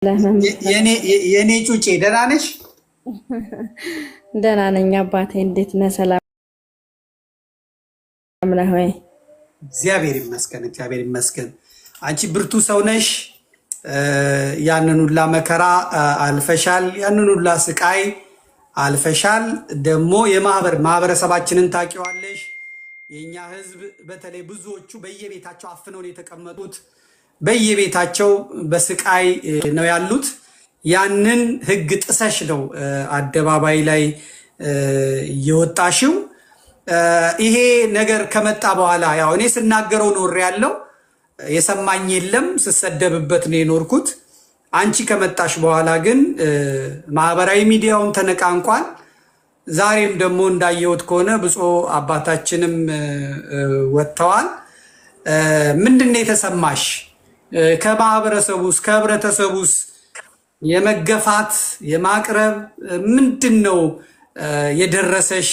የኔ ጩጬ ደህና ነሽ? ደህና ነኝ አባቴ። እንዴት ነህ? ሰላም ነህ ወይ? እግዚአብሔር ይመስገን፣ እግዚአብሔር ይመስገን። አንቺ ብርቱ ሰው ነሽ። ያንን ሁላ መከራ አልፈሻል። ያንን ሁላ ስቃይ አልፈሻል። ደግሞ ማህበረሰባችንን ታውቂዋለሽ። የኛ ህዝብ በተለይ ብዙዎቹ በየቤታቸው አፍነው ነው የተቀመጡት። በየቤታቸው በስቃይ ነው ያሉት። ያንን ህግ ጥሰሽ ነው አደባባይ ላይ የወጣሽው። ይሄ ነገር ከመጣ በኋላ ያው እኔ ስናገረው ኖር ያለው የሰማኝ የለም፣ ስሰደብበት ነው የኖርኩት። አንቺ ከመጣሽ በኋላ ግን ማህበራዊ ሚዲያውን ተነቃንቋል። ዛሬም ደግሞ እንዳየሁት ከሆነ ብፁዕ አባታችንም ወጥተዋል። ምንድነው የተሰማሽ? ከማህበረሰቡስ ከህብረተሰቡስ የመገፋት የማቅረብ ምንድነው የደረሰሽ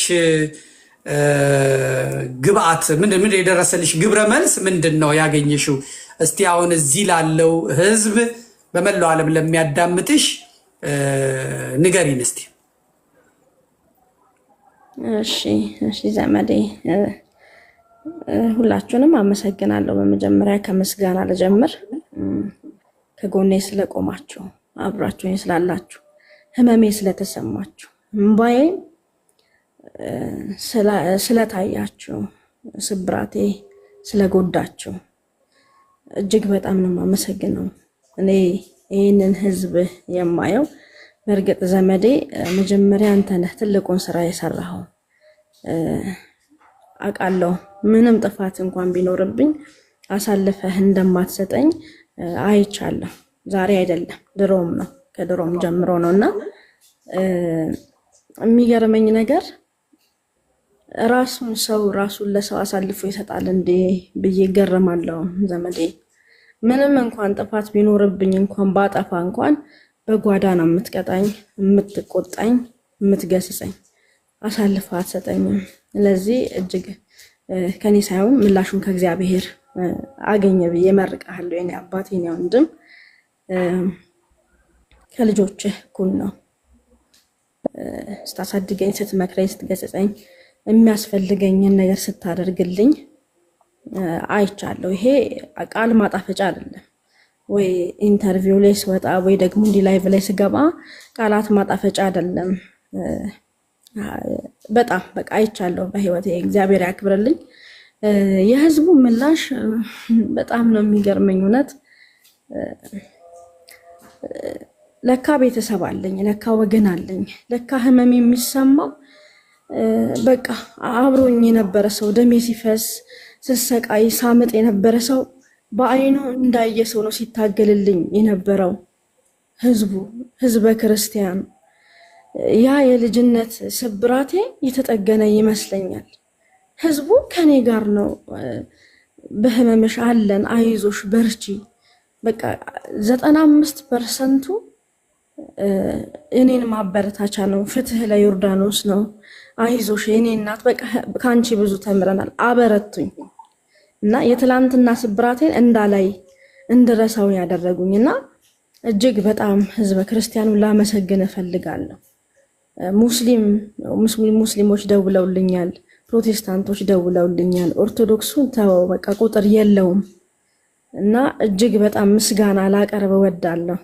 ግብአት? ምንድነው የደረሰልሽ ግብረ መልስ ምንድነው ያገኘሽው? እስቲ አሁን እዚህ ላለው ህዝብ በመላው ዓለም ለሚያዳምጥሽ ንገሪን እስቲ። እሺ ዘመዴ፣ ሁላችሁንም አመሰግናለሁ። በመጀመሪያ ከምስጋና ልጀምር። ከጎኔ ስለቆማችሁ፣ አብራችሁኝ ስላላችሁ፣ ህመሜ ስለተሰማችሁ፣ እምባዬ ስለታያችሁ፣ ስብራቴ ስለጎዳችሁ እጅግ በጣም ነው የማመሰግነው። እኔ ይህንን ህዝብ የማየው በእርግጥ ዘመዴ መጀመሪያ አንተ ነህ ትልቁን ስራ የሰራኸው አውቃለሁ። ምንም ጥፋት እንኳን ቢኖርብኝ አሳልፈህ እንደማትሰጠኝ አይቻለሁ። ዛሬ አይደለም ድሮም ነው፣ ከድሮም ጀምሮ ነውና የሚገርመኝ ነገር ራሱን ለሰው አሳልፎ ይሰጣል እንዴ ብዬ ገረማለሁ ዘመዴ። ምንም እንኳን ጥፋት ቢኖርብኝ እንኳን ባጠፋ እንኳን በጓዳ ነው የምትቀጣኝ፣ የምትቆጣኝ፣ የምትገስጸኝ፣ አሳልፈ አትሰጠኝም። ስለዚህ እጅግ ከኔ ሳይሆን ምላሹን ከእግዚአብሔር አገኘ ብዬ መርቃለሁ። የኔ አባት፣ የኔ ወንድም፣ ከልጆችህ እኩል ነው። ስታሳድገኝ፣ ስትመክረኝ፣ ስትገስጸኝ፣ የሚያስፈልገኝን ነገር ስታደርግልኝ አይቻለሁ። ይሄ ቃል ማጣፈጫ አይደለም ወይ ኢንተርቪው ላይ ስወጣ ወይ ደግሞ እንዲ ላይቭ ላይ ስገባ ቃላት ማጣፈጫ አይደለም። በጣም በቃ አይቻለሁ በህይወቴ። እግዚአብሔር ያክብርልኝ። የህዝቡ ምላሽ በጣም ነው የሚገርመኝ። እውነት ለካ ቤተሰብ አለኝ፣ ለካ ወገን አለኝ፣ ለካ ህመም የሚሰማው በቃ አብሮኝ የነበረ ሰው፣ ደሜ ሲፈስ ስሰቃይ ሳምጥ የነበረ ሰው በአይኑ እንዳየ ሰው ነው ሲታገልልኝ የነበረው ህዝበ ክርስቲያኑ። ያ የልጅነት ስብራቴ የተጠገነ ይመስለኛል። ህዝቡ ከኔ ጋር ነው። በህመምሽ አለን፣ አይዞሽ፣ በርቺ። በቃ 95% እኔን ማበረታቻ ነው። ፍትህ ለዮርዳኖስ ነው። አይዞሽ የኔ እናት፣ በቃ ከአንቺ ብዙ ተምረናል፣ አበረቱኝ እና የትላንትና ስብራቴን እንዳላይ እንድረሳው ያደረጉኝና እጅግ በጣም ህዝበ ክርስቲያኑ ላመሰግን እፈልጋለሁ። ሙስሊሞች ደውለውልኛል፣ ፕሮቴስታንቶች ደውለውልኛል። ኦርቶዶክሱን ተወው በቃ ቁጥር የለውም እና እጅግ በጣም ምስጋና ላቀርብ እወዳለሁ።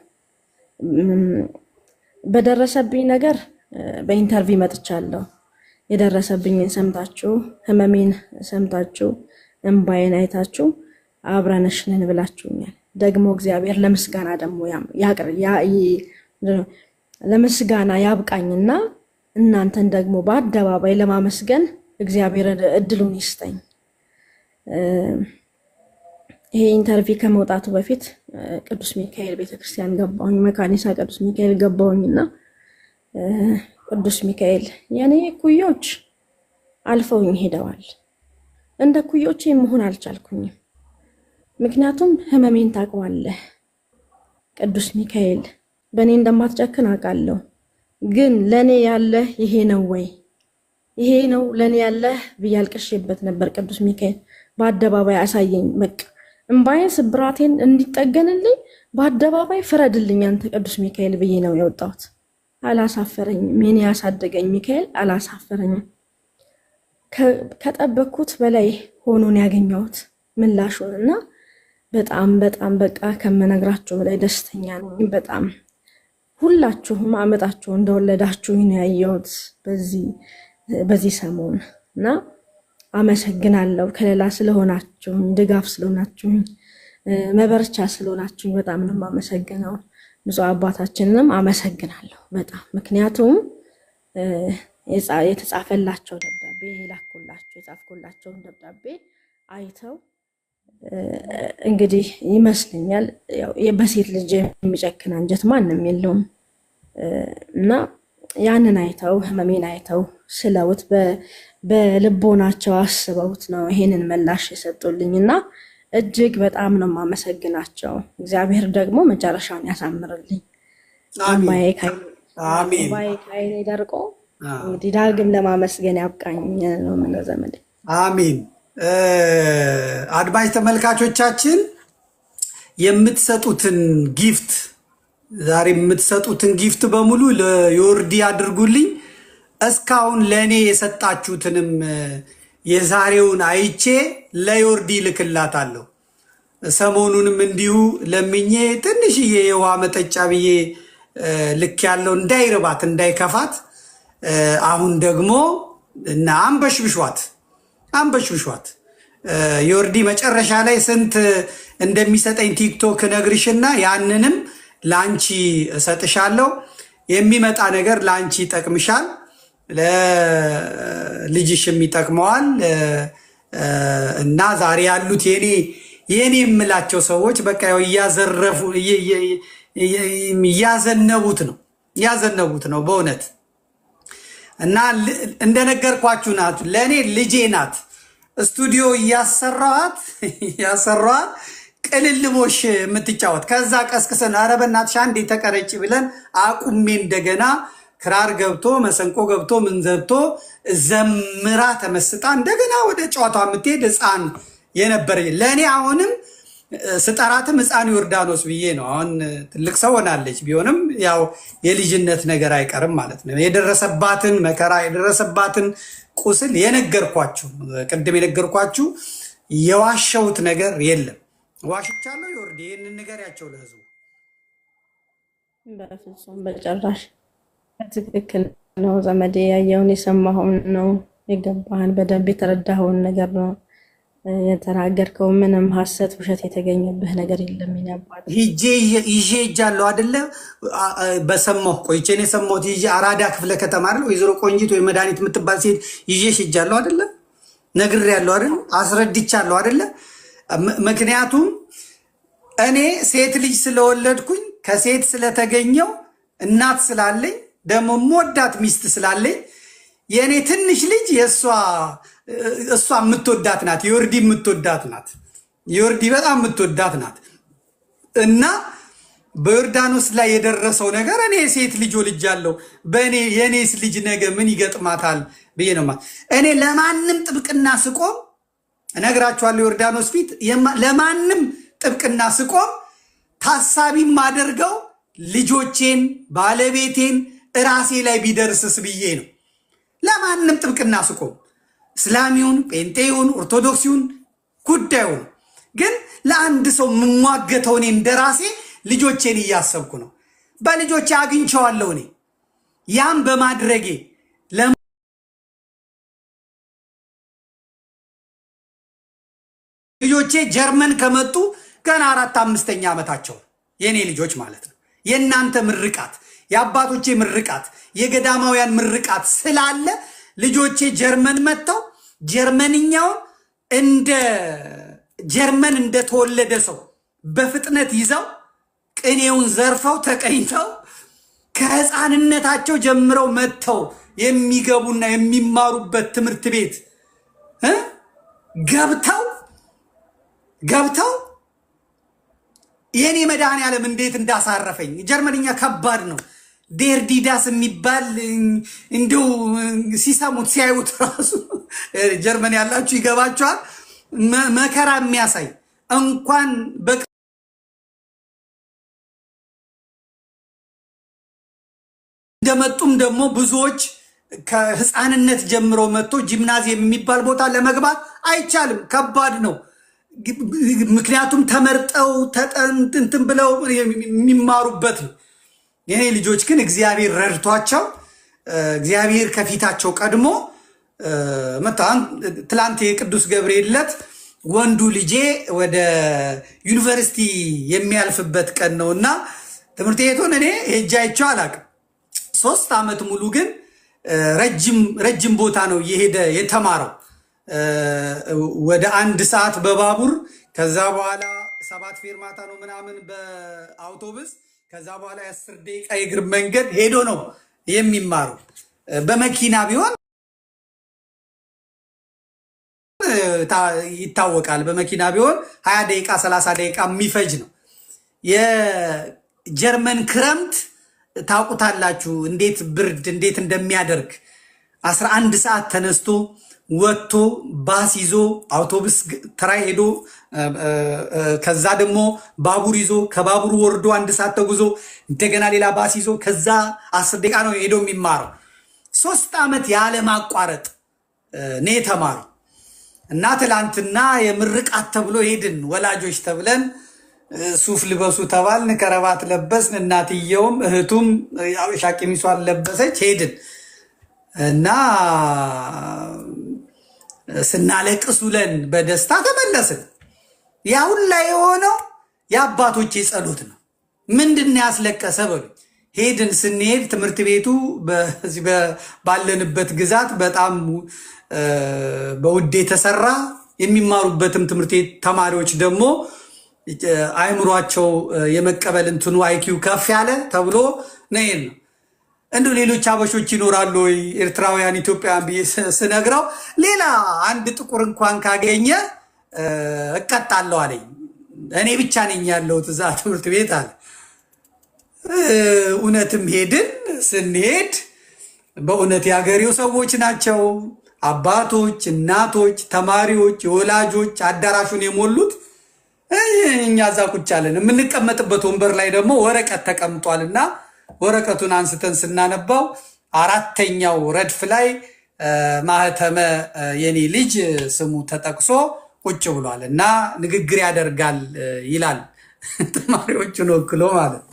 በደረሰብኝ ነገር በኢንተርቪው መጥቻለሁ። የደረሰብኝን ሰምታችሁ፣ ህመሜን ሰምታችሁ፣ እንባዬን አይታችሁ አብረንሽ ነን ብላችሁኛል። ደግሞ እግዚአብሔር ለምስጋና ደግሞ ለምስጋና ያብቃኝና እናንተን ደግሞ በአደባባይ ለማመስገን እግዚአብሔር እድሉን ይስጠኝ። ይሄ ኢንተርቪው ከመውጣቱ በፊት ቅዱስ ሚካኤል ቤተክርስቲያን ገባሁኝ፣ መካኒሳ ቅዱስ ሚካኤል ገባሁኝና ቅዱስ ሚካኤል የኔ ኩዮች አልፈውኝ ሄደዋል። እንደ ኩዮቼ መሆን አልቻልኩኝም። ምክንያቱም ህመሜን ታውቀዋለህ ቅዱስ ሚካኤል፣ በእኔ እንደማትጨክን አውቃለሁ። ግን ለእኔ ያለህ ይሄ ነው ወይ? ይሄ ነው ለእኔ ያለህ ብዬ አልቅሼበት ነበር። ቅዱስ ሚካኤል በአደባባይ አሳየኝ። በቃ እምባዬን ስብራቴን እንዲጠገንልኝ በአደባባይ ፍረድልኝ አንተ ቅዱስ ሚካኤል ብዬ ነው የወጣሁት። አላሳፈረኝም። የኔ ያሳደገኝ ሚካኤል አላሳፈረኝም። ከጠበቅኩት በላይ ሆኖን ያገኘሁት ምላሹን እና በጣም በጣም በቃ ከመነግራችሁ በላይ ደስተኛ ነኝ። በጣም ሁላችሁም አመጣችሁ እንደወለዳችሁ ነው ያየሁት በዚህ ሰሞን እና አመሰግናለሁ። ከሌላ ስለሆናችሁኝ፣ ድጋፍ ስለሆናችሁኝ፣ መበርቻ ስለሆናችሁኝ በጣም ነው የማመሰግነው። ብፁዕ አባታችንንም አመሰግናለሁ በጣም ምክንያቱም የተጻፈላቸው ደብዳቤ የጻፍኩላቸውን ደብዳቤ አይተው እንግዲህ ይመስለኛል በሴት ልጅ የሚጨክን አንጀት ማንም የለውም እና ያንን አይተው ህመሜን አይተው ስለውት በልቦናቸው አስበውት ነው ይሄንን ምላሽ የሰጡልኝ እና እጅግ በጣም ነው የማመሰግናቸው። እግዚአብሔር ደግሞ መጨረሻውን ያሳምርልኝ። አሜን ካይኔ ደርቆ እንግዲህ ዳግም ለማመስገን ያብቃኝ ነው የምለው ዘመዴ። አሜን። አድማጭ ተመልካቾቻችን የምትሰጡትን ጊፍት ዛሬ የምትሰጡትን ጊፍት በሙሉ ለዮርዲ አድርጉልኝ። እስካሁን ለእኔ የሰጣችሁትንም የዛሬውን አይቼ ለዮርዲ ልክላታለሁ። ሰሞኑንም እንዲሁ ለምኜ ትንሽዬ የውሃ መጠጫ ብዬ ልክ ያለው እንዳይርባት እንዳይከፋት። አሁን ደግሞ እና አንበሽብሿት ዮርዲ መጨረሻ ላይ ስንት እንደሚሰጠኝ ቲክቶክ ነግርሽና ያንንም ላንቺ እሰጥሻለሁ። የሚመጣ ነገር ላንቺ ይጠቅምሻል፣ ለልጅሽም ይጠቅመዋል። እና ዛሬ ያሉት የኔ የምላቸው ሰዎች በቃ እያዘረፉ እያዘነቡት ነው በእውነት። እና እንደነገርኳችሁ ናት፣ ለእኔ ልጄ ናት። ስቱዲዮ እያሰራኋት ቅልልቦሽ የምትጫወት ከዛ ቀስቅሰን ኧረ በእናትሽ አንዴ ተቀረጭ ብለን አቁሜ እንደገና ክራር ገብቶ መሰንቆ ገብቶ ምን ዘብቶ ዘምራ ተመስጣ እንደገና ወደ ጨዋታ የምትሄድ ሕፃን የነበረ ለእኔ አሁንም ስጠራትም ሕፃን ዮርዳኖስ ብዬ ነው። አሁን ትልቅ ሰው ሆናለች፣ ቢሆንም ያው የልጅነት ነገር አይቀርም ማለት ነው። የደረሰባትን መከራ የደረሰባትን ቁስል የነገርኳችሁ ቅድም የነገርኳችሁ የዋሸሁት ነገር የለም። ዋሽቻለሁ ዮርዲ? ይህንን ንገሪያቸው ለህዝቡ። በፍጹም በጭራሽ ትክክል ነው ዘመዴ። ያየውን የሰማኸውን ነው የገባህን፣ በደንብ የተረዳኸውን ነገር ነው የተናገርከው። ምንም ሐሰት ውሸት የተገኘብህ ነገር የለም። ይነባል ይዤ ሄጃለሁ አይደለ? በሰማሁ ቆይቼ ነው የሰማሁት። ይዤ አራዳ ክፍለ ከተማ አይደል ወይዘሮ ቆንጂት ወይ መድኃኒት የምትባል ሴት ይዤ ሄጃለሁ አይደለ? ነግሬያለሁ አይደል? አስረድቻለሁ አይደለ? ምክንያቱም እኔ ሴት ልጅ ስለወለድኩኝ ከሴት ስለተገኘው እናት ስላለኝ ደግሞ የምወዳት ሚስት ስላለኝ የእኔ ትንሽ ልጅ እሷ የምትወዳት ናት። ዮርዲ የምትወዳት ናት። ዮርዲ በጣም የምትወዳት ናት። እና በዮርዳኖስ ላይ የደረሰው ነገር እኔ ሴት ልጅ ወልጃለሁ፣ የእኔስ ልጅ ነገ ምን ይገጥማታል ብዬ ነው። እኔ ለማንም ጥብቅና ስቆም እነግራችኋለሁ፣ ዮርዳኖስ ፊት ለማንም ጥብቅና ስቆም ታሳቢ ማደርገው ልጆቼን፣ ባለቤቴን እራሴ ላይ ቢደርስስ ብዬ ነው። ለማንም ጥብቅና ስቆም እስላሚውን፣ ጴንጤውን፣ ኦርቶዶክሲውን ጉዳዩን ግን ለአንድ ሰው የምሟገተው እኔ እንደራሴ ልጆቼን እያሰብኩ ነው። በልጆቼ አግኝቸዋለሁ። እኔ ያም በማድረጌ ልጆቼ ጀርመን ከመጡ ገና 4-5ኛ ዓመታቸው የኔ ልጆች ማለት ነው። የእናንተ ምርቃት፣ የአባቶቼ ምርቃት፣ የገዳማውያን ምርቃት ስላለ ልጆቼ ጀርመን መጥተው ጀርመንኛውን እንደ ጀርመን እንደተወለደ ሰው በፍጥነት ይዘው ቅኔውን ዘርፈው ተቀኝተው ከሕፃንነታቸው ጀምረው መጥተው የሚገቡና የሚማሩበት ትምህርት ቤት ገብተው የኔ መድኃኔዓለም እንዴት እንዳሳረፈኝ። ጀርመንኛ ከባድ ነው። ዴርዲዳስ የሚባል እንዲሁ ሲሰሙት ሲያዩት ራሱ ጀርመን ያላችሁ ይገባችኋል። መከራ የሚያሳይ እንኳን እንደመጡም ደግሞ ብዙዎች ከህፃንነት ጀምሮ መጥቶ ጂምናዚየም የሚባል ቦታ ለመግባት አይቻልም፣ ከባድ ነው። ምክንያቱም ተመርጠው እንትን ብለው የሚማሩበት ነው። የኔ ልጆች ግን እግዚአብሔር ረድቷቸው እግዚአብሔር ከፊታቸው ቀድሞ መጣን። ትላንት የቅዱስ ገብርኤል ዕለት ወንዱ ልጄ ወደ ዩኒቨርሲቲ የሚያልፍበት ቀን ነውና ትምህርት ቤቱን እኔ ሄጄ አይቼው አላውቅም። 3 ዓመት ሙሉ ግን ረጅም ቦታ ነው የሄደ የተማረው። ወደ 1 ሰዓት በባቡር ከዛ በኋላ 7 ፌርማታ ነው ምናምን በአውቶቡስ ከዛ በኋላ 10 ደቂቃ የእግር መንገድ ሄዶ ነው የሚማረው። በመኪና ቢሆን ይታወቃል። በመኪና ቢሆን 20 ደቂቃ 30 ደቂቃ የሚፈጅ ነው። የጀርመን ክረምት ታውቁታላችሁ፣ እንዴት ብርድ እንዴት እንደሚያደርግ 11 ሰዓት ተነስቶ ወጥቶ ባስ ይዞ አውቶቡስ ተራይ ሄዶ ከዛ ደግሞ ባቡር ይዞ ከባቡሩ ወርዶ 1 ሰዓት ተጉዞ እንደገና ሌላ ባስ ይዞ ከዛ 10 ደቂቃ ነው ሄዶ የሚማረው። 3 ዓመት ያለ ማቋረጥ ነው የተማረው እና ትላንትና የምርቃት ተብሎ ሄድን። ወላጆች ተብለን ሱፍ ልበሱ ተባልን፣ ከረባት ለበስን። እናትየውም እህቱም አበሻ ቀሚሷን ለበሰች። ሄድን እና ስናለቅስ ውለን በደስታ ተመለስን። ያ ሁላ የሆነው የአባቶቼ ጸሎት ነው። ምንድን ያስለቀሰ በሉ። ሄድን። ስንሄድ ትምህርት ቤቱ ባለንበት ግዛት በጣም በውድ የተሰራ የሚማሩበትም ትምህርት ቤት ተማሪዎች ደግሞ አይምሯቸው የመቀበል እንትኑ አይኪው ከፍ ያለ ተብሎ ነው። እንደው ሌሎች አበሾች ይኖራሉ ወይ ኤርትራውያን ኢትዮጵያውያን ብዬ ስነግረው ሌላ አንድ ጥቁር እንኳን ካገኘ እቀጣለሁ አለኝ። እኔ ብቻ ነኝ ያለሁት እዛ ትምህርት ቤት አለ። እውነትም ሄድን። ስንሄድ በእውነት የሀገሬው ሰዎች ናቸው። አባቶች፣ እናቶች፣ ተማሪዎች፣ የወላጆች አዳራሹን የሞሉት። እኛ እዛ ቁጭ አለን። የምንቀመጥበት ወንበር ላይ ደግሞ ወረቀት ተቀምጧልና ወረቀቱን አንስተን ስናነባው 4ኛው ረድፍ ላይ ማህተመ የኔ ልጅ ስሙ ተጠቅሶ ቁጭ ብሏል እና ንግግር ያደርጋል ይላል። ተማሪዎቹን ወክሎ ማለት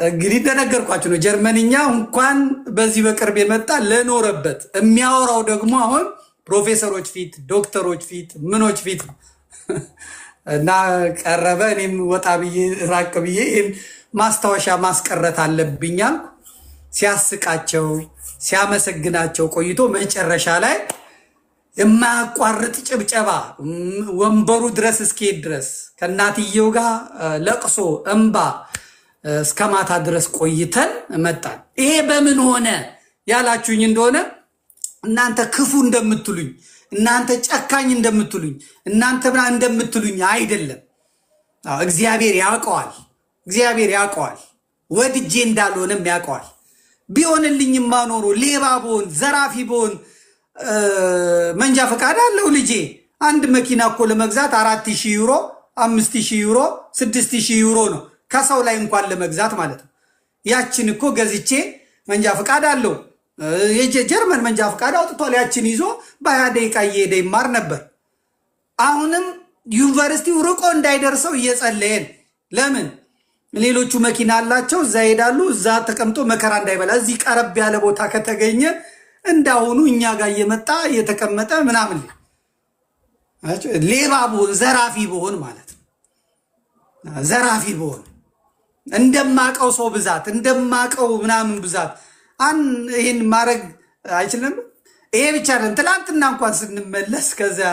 እንግዲህ እንደነገርኳችሁ ነው። ጀርመንኛ እንኳን በዚህ በቅርብ የመጣ ለኖረበት የሚያወራው ደግሞ አሁን ፕሮፌሰሮች ፊት፣ ዶክተሮች ፊት፣ ምኖች ፊት እና ቀረበ። እኔም ወጣ ብዬ ራቅ ብዬ ማስታወሻ ማስቀረት አለብኛል። ሲያስቃቸው ሲያመሰግናቸው ቆይቶ መጨረሻ ላይ የማያቋርጥ ጭብጨባ ወንበሩ ድረስ እስኪሄድ ድረስ ከእናትየው ጋር ለቅሶ እንባ እስከ ማታ ድረስ ቆይተን መጣን። ይሄ በምን ሆነ ያላችሁኝ እንደሆነ እናንተ ክፉ እንደምትሉኝ፣ እናንተ ጨካኝ እንደምትሉኝ፣ እናንተ ብና እንደምትሉኝ አይደለም። እግዚአብሔር ያውቀዋል። እግዚአብሔር ያውቀዋል። ወድጄ እንዳልሆነም ያውቀዋል። ቢሆንልኝማ ኖሮ ሌባ ብሆን ዘራፊ ብሆን መንጃ ፈቃድ አለው ልጄ። አንድ መኪና እኮ ለመግዛት 4000 ዩሮ፣ 5000 ዩሮ፣ 6000 ዩሮ ነው ከሰው ላይ እንኳን ለመግዛት ማለት ነው። ያችን እኮ ገዝቼ መንጃ ፈቃድ አለው የጀርመን መንጃ ፈቃድ አውጥቷል። ያችን ይዞ በ20 ደቂቃ እየሄደ ይማር ነበር። አሁንም ዩኒቨርሲቲው ርቆ እንዳይደርሰው እየጸለየን። ለምን ሌሎቹ መኪና አላቸው፣ እዛ ይሄዳሉ። እዛ ተቀምጦ መከራ እንዳይበላ እዚህ ቀረብ ያለ ቦታ ከተገኘ እንዳሁኑ እኛ ጋር እየመጣ እየተቀመጠ ምናምን ሌባ ብሆን ዘራፊ ብሆን ማለት ነው። ዘራፊ ብሆን እንደማቀው ሰው ብዛት እንደማቀው ምናምን ብዛት ይህን ማድረግ አይችልም። ይሄ ብቻ አይደለም። ትላንትና እንኳን ስንመለስ ከዚያ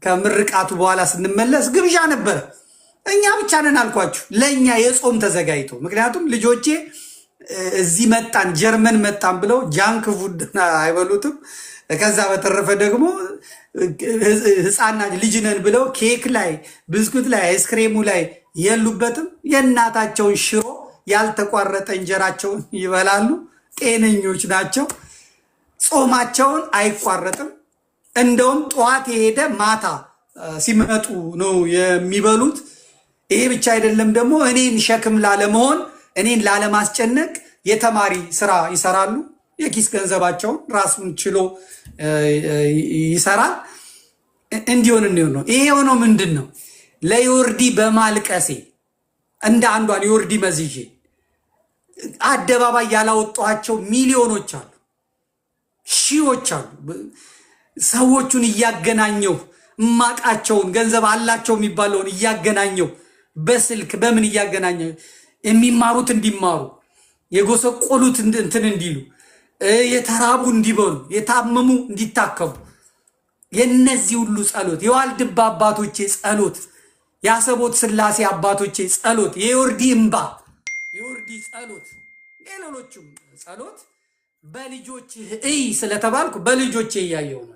ከምርቃቱ በኋላ ስንመለስ ግብዣ ነበረ። እኛ ብቻ ነን አልኳችሁ፣ ለእኛ የጾም ተዘጋጅቶ። ምክንያቱም ልጆቼ እዚህ መጣን ጀርመን መጣን ብለው ጃንክ ፉድ አይበሉትም። ከዛ በተረፈ ደግሞ ህፃናት ልጅ ነን ብለው ኬክ ላይ ብስኩት ላይ አይስክሬሙ ላይ የሉበትም። የእናታቸውን ሽሮ ያልተቋረጠ እንጀራቸውን ይበላሉ። ጤነኞች ናቸው። ጾማቸውን አይቋረጥም። እንደውም ጠዋት የሄደ ማታ ሲመጡ ነው የሚበሉት። ይሄ ብቻ አይደለም ደግሞ እኔን ሸክም ላለመሆን እኔን ላለማስጨነቅ የተማሪ ስራ ይሰራሉ። የኪስ ገንዘባቸውን ራሱን ችሎ ይሰራል። እንዲሆን ነው። ይሄ የሆነው ምንድን ነው? ለዮርዲ በማልቀሴ እንደ አንዷን ዮርዲ መዝዤ አደባባይ ያላወጧቸው ሚሊዮኖች አሉ፣ ሺዎች አሉ። ሰዎቹን እያገናኘው እማቃቸውን ገንዘብ አላቸው የሚባለውን እያገናኘው በስልክ በምን እያገናኘው የሚማሩት እንዲማሩ፣ የጎሰቆሉት እንትን እንዲሉ፣ የተራቡ እንዲበሉ፣ የታመሙ እንዲታከሙ፣ የነዚህ ሁሉ ጸሎት፣ የዋልድባ አባቶቼ ጸሎት፣ የአሰቦት ስላሴ አባቶቼ ጸሎት፣ የዮርዲ እምባ፣ የዮርዲ ጸሎት፣ የሌሎቹም ጸሎት በልጆች እይ ስለተባልኩ በልጆቼ እያየው ነው።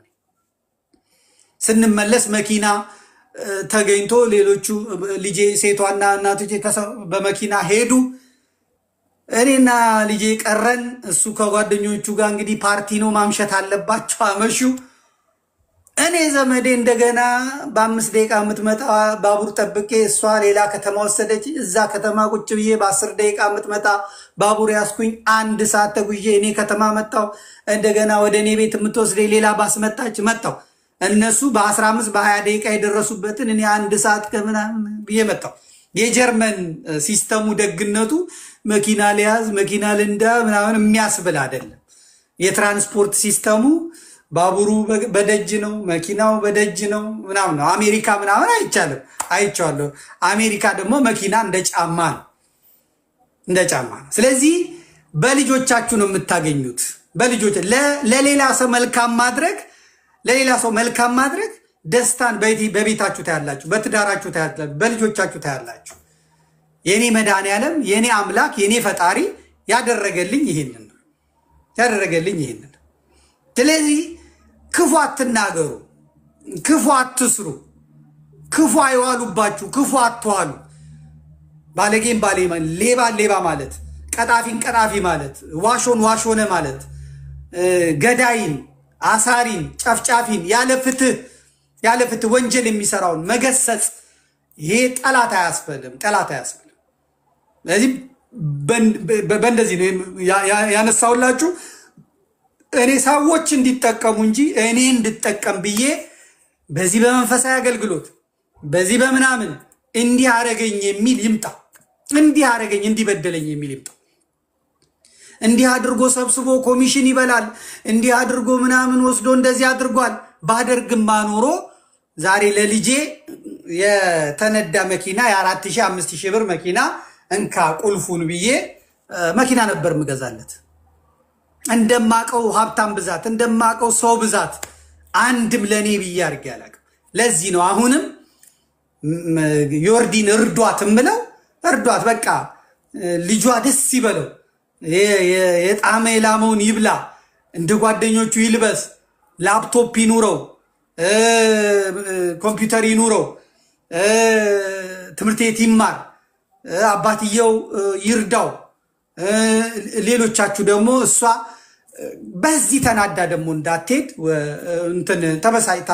ስንመለስ መኪና ተገኝቶ ሌሎቹ ልጄ ሴቷና እናቶቼ በመኪና ሄዱ። እኔና ልጄ ቀረን። እሱ ከጓደኞቹ ጋር እንግዲህ ፓርቲ ነው ማምሸት አለባቸው፣ አመሹ። እኔ ዘመዴ እንደገና በ5 ደቂቃ የምትመጣ ባቡር ጠብቄ እሷ ሌላ ከተማ ወሰደች። እዛ ከተማ ቁጭ ብዬ በ10 ደቂቃ የምትመጣ ባቡር ያስኩኝ። 1 ሰዓት ተጉዤ እኔ ከተማ መጣው። እንደገና ወደ እኔ ቤት የምትወስደኝ ሌላ ባስ መጣች፣ መጣው። እነሱ በ15 በ20 ደቂቃ የደረሱበትን እኔ 1 ሰዓት ከምናምን ብዬ መጣው። የጀርመን ሲስተሙ ደግነቱ መኪና ሊያዝ መኪና ልንዳ ምናምን የሚያስብል አይደለም። የትራንስፖርት ሲስተሙ ባቡሩ በደጅ ነው፣ መኪናው በደጅ ነው ምናምን ነው። አሜሪካ ምናምን አይቻልም፣ አይቻለሁ። አሜሪካ ደግሞ መኪና እንደ ጫማ ነው፣ እንደ ጫማ ነው። ስለዚህ በልጆቻችሁ ነው የምታገኙት። በልጆች ለሌላ ሰው መልካም ማድረግ፣ ለሌላ ሰው መልካም ማድረግ ደስታን በቤታችሁ ታያላችሁ፣ በትዳራችሁ ታያላችሁ፣ በልጆቻችሁ ታያላችሁ። የኔ መድኃኔዓለም የኔ አምላክ የኔ ፈጣሪ ያደረገልኝ ይሄንን ነው፣ ያደረገልኝ ይሄንን። ስለዚህ ክፉ አትናገሩ፣ ክፉ አትስሩ፣ ክፉ አይዋሉባችሁ፣ ክፉ አትዋሉ። ባለጌን ባሌ ማለት፣ ሌባን ሌባ ማለት፣ ቀጣፊን ቀጣፊ ማለት፣ ዋሾን ዋሾነ ማለት፣ ገዳይን አሳሪን ጨፍጫፊን ያለ ፍትህ ወንጀል የሚሰራውን መገሰጽ፣ ይሄ ጠላት አያስፈልም፣ ጠላት አያስፈልም። ስለዚህ በእንደዚህ ነው ያነሳውላችሁ። እኔ ሰዎች እንዲጠቀሙ እንጂ እኔ እንድጠቀም ብዬ በዚህ በመንፈሳዊ አገልግሎት በዚህ በምናምን እንዲህ አረገኝ የሚል ይምጣ፣ እንዲህ አረገኝ እንዲህ በደለኝ የሚል ይምጣ። እንዲህ አድርጎ ሰብስቦ ኮሚሽን ይበላል፣ እንዲህ አድርጎ ምናምን ወስዶ እንደዚህ አድርጓል። ባደርግማ ኖሮ ዛሬ ለልጄ የተነዳ መኪና የ4000 5000 ብር መኪና እንካ ቁልፉን ብዬ መኪና ነበር ምገዛለት። እንደማቀው ሀብታም ብዛት እንደማቀው ሰው ብዛት አንድም ለኔ ብዬ አድርጌ አላውቅም። ለዚህ ነው አሁንም ዮርዲን እርዷት እምለው፣ እርዷት። በቃ ልጇ ደስ ይበለው፣ የጣመ የላመውን ይብላ፣ እንደ ጓደኞቹ ይልበስ፣ ላፕቶፕ ይኑረው፣ ኮምፒውተር ይኑረው፣ ትምህርት ቤት ይማር፣ አባትየው ይርዳው። ሌሎቻችሁ ደግሞ እሷ በዚህ ተናዳ ደግሞ እንዳትሄድ እንትን ተበሳይታ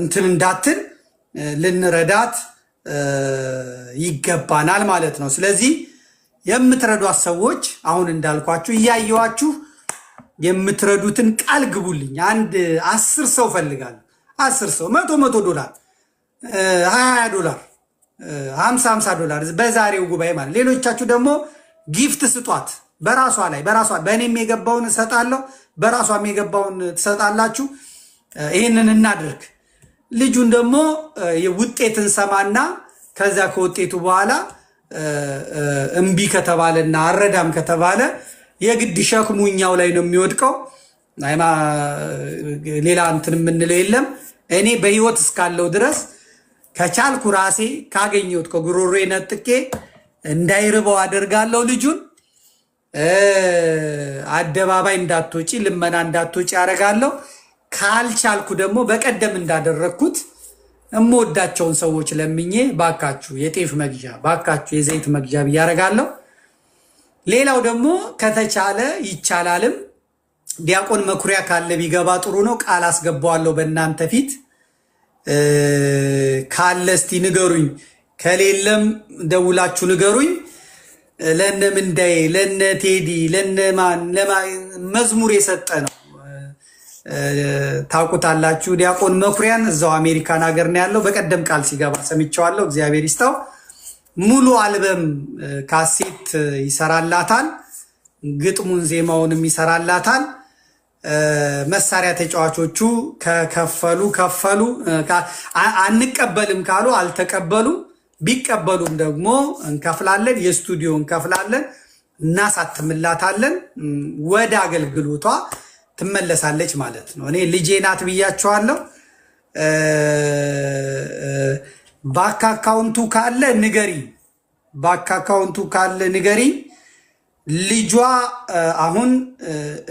እንትን እንዳትል ልንረዳት ይገባናል ማለት ነው። ስለዚህ የምትረዷት ሰዎች አሁን እንዳልኳችሁ እያየዋችሁ የምትረዱትን ቃል ግቡልኝ። አንድ 10 ሰው ፈልጋለሁ። 10 ሰው $100 $20 $50 በዛሬው ጉባኤ ማለት። ሌሎቻችሁ ደግሞ ጊፍት ስጧት። በራሷ ላይ በራሷ በእኔም የገባውን እሰጣለሁ፣ በራሷም የገባውን ትሰጣላችሁ። ይህንን እናድርግ። ልጁን ደግሞ ውጤት እንሰማና ከዛ ከውጤቱ በኋላ እምቢ ከተባለና አረዳም ከተባለ የግድ ሸክሙ እኛው ላይ ነው የሚወድቀው። ሌላ እንትን የምንለው የለም። እኔ በህይወት እስካለው ድረስ ከቻልኩ ራሴ ካገኘሁት ከጉሮሮዬ ነጥቄ እንዳይርበው አደርጋለሁ። ልጁን አደባባይ እንዳትወጪ ልመና እንዳትወጪ አደርጋለሁ። ካልቻልኩ ደግሞ በቀደም እንዳደረግኩት እምወዳቸውን ሰዎች ለምኜ ባካችሁ የጤፍ መግዣ ባካችሁ የዘይት መግዣ ብዬ አደርጋለሁ። ሌላው ደግሞ ከተቻለ ይቻላልም ዲያቆን መኩሪያ ካለ ቢገባ ጥሩ ነው። ቃል አስገባዋለሁ በእናንተ ፊት ካለ እስቲ ንገሩኝ፣ ከሌለም ደውላችሁ ንገሩኝ። ለነ ምንዳይ ለነ ቴዲ ለነ ማን መዝሙር የሰጠ ነው ታውቁታላችሁ። ዲያቆን መኩሪያን እዛው አሜሪካን ሀገር ነው ያለው። በቀደም ቃል ሲገባ ሰምቼዋለሁ። እግዚአብሔር ይስጣው። ሙሉ አልበም ካሴት ይሰራላታል። ግጥሙን ዜማውንም ይሰራላታል። መሳሪያ ተጫዋቾቹ ከከፈሉ አንቀበልም ካሉ አልተቀበሉ፣ ቢቀበሉም ደግሞ እንከፍላለን፣ የስቱዲዮ እንከፍላለን፣ እናሳትምላታለን። ወደ አገልግሎቷ ትመለሳለች ማለት ነው። እኔ ልጄ ናት ብያቸዋለሁ። ባንክ አካውንቱ ካለ ንገሪ፣ ባንክ አካውንቱ ካለ ንገሪ። ልጇ አሁን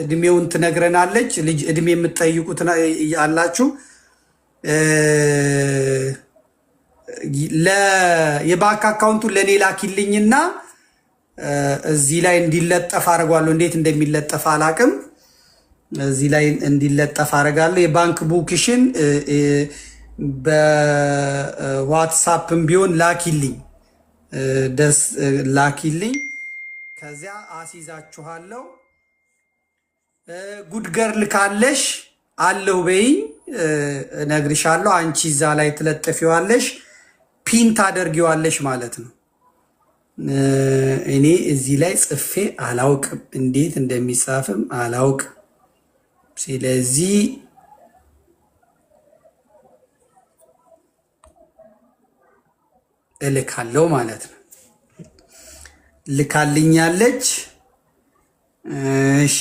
እድሜውን ትነግረናለች። ልጅ እድሜ የምትጠይቁት ያላችሁ የባንክ አካውንቱን ለኔ ላኪልኝና እዚህ ላይ እንዲለጠፍ አደርጋለሁ። እንዴት እንደሚለጠፍ አላቅም። እዚህ ላይ እንዲለጠፍ አደርጋለሁ። የባንክ ቡክሽን በዋትሳፕም ቢሆን ላኪልኝ፣ ደስ ላኪልኝ። ከዚያ አስይዛችኋለሁ። ጉድ ገርል ካለሽ አለሁ በይኝ፣ እነግርሻለሁ። አንቺ እዛ ላይ ትለጥፊዋለሽ፣ ፒን ታደርጊዋለሽ ማለት ነው። እኔ እዚህ ላይ ጽፌ አላውቅም፣ እንዴት እንደሚጻፍም አላውቅም። ስለዚህ እልካለሁ ማለት ነው። ልካልኛለች። እሺ